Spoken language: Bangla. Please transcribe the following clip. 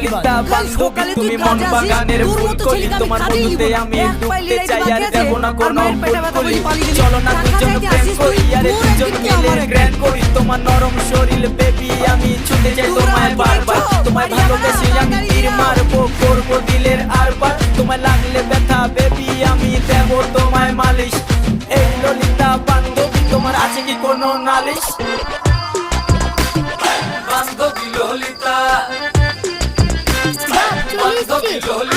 ললিতা বান্ধবী তুমি মন বাগানের ফুলকলি তোমার মধুতে আমি ডুবতে চাই আর দেব না কোনো ফুলকলি চলো না দুজন প্রেম করি আর দুজন মিলে গ্র্যান্ড করি তোমার নরম শরীর বেবি আমি ছুটে যাই তোমায় বারবার তোমায় ভালোবেসে আমি তীর মারবো করবো দিলের আরবার তোমায় লাগলে ব্যথা বেবি আমি দেব তোমায় মালিশ এই ললিতা বান্ধবী তোমার আছে কি কোনো নালিশ বান্ধবী ললিতা বান্ধবী ললিতা